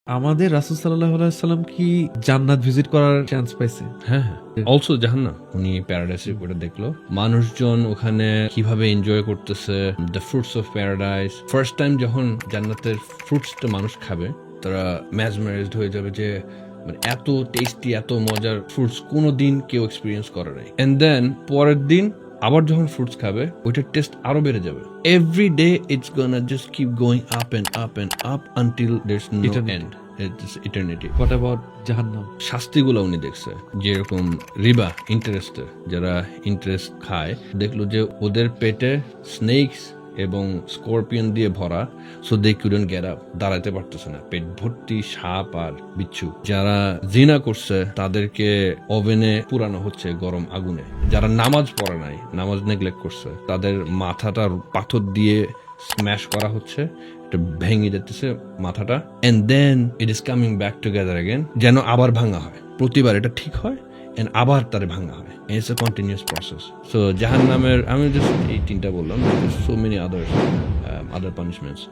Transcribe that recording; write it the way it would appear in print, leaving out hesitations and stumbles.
আমাদের রাসূল সাল্লাল্লাহু আলাইহি ওয়াসাল্লাম কি জান্নাত ভিজিট করার চান্স পাইছে? হ্যাঁ হ্যাঁ, অলসো জাহান্নাম উনি প্যারাডাইসে করে দেখলো মানুষজন ওখানে কিভাবে এনজয় করতেছে, the fruits of paradise. First time যখন জান্নাতের ফ্রুটসটা মানুষ খাবে তারা ম্যাজমারাইজড হয়ে যাবে যে মানে এত টেস্টি এত মজার ফ্রুটস কোনোদিন কেউ এক্সপিরিয়েন্স করে নাই। এন্ড দেন পরের দিন আবার যখন ফ্রুটস খাবে ওইটার টেস্ট আরো বেড়ে যাবে। Every day it's gonna just keep going up and up and up until there's no Eternity. End. Eternity. What about জাহান্নাম? শাস্তিগুলো উনি দেখছে, যেরকম রিবা ইন্টারেস্টের যারা ইন্টারেস্ট খায়, দেখলো যে ওদের পেটে স্নেকস এবং স্করপিয়ন দিয়ে ভরা, so they couldn't get up, দাঁড়াতে পারতেছে না, পেট ভর্তি সাপ আর বিচ্ছু। যারা জিনা করছে তাদেরকে ওভেনে পুরানো হচ্ছে গরম আগুনে। যারা নামাজ পড়ে নাই, নামাজ নেগলেক্ট করছে, তাদের মাথাটা পাথর দিয়ে স্ম্যাশ করা হচ্ছে, এটা ভেঙে যাচ্ছে মাথাটা, and then it is coming back together again, যেন আবার ভাঙা হয়। প্রতিবার এটা ঠিক হয় এন্ড আবার তারে ভাঙা হয়। It's a continuous process. So জাহান্নামের আমি জাস্ট এই তিনটা বললাম, সো মেনি আদার পানিশমেন্টস।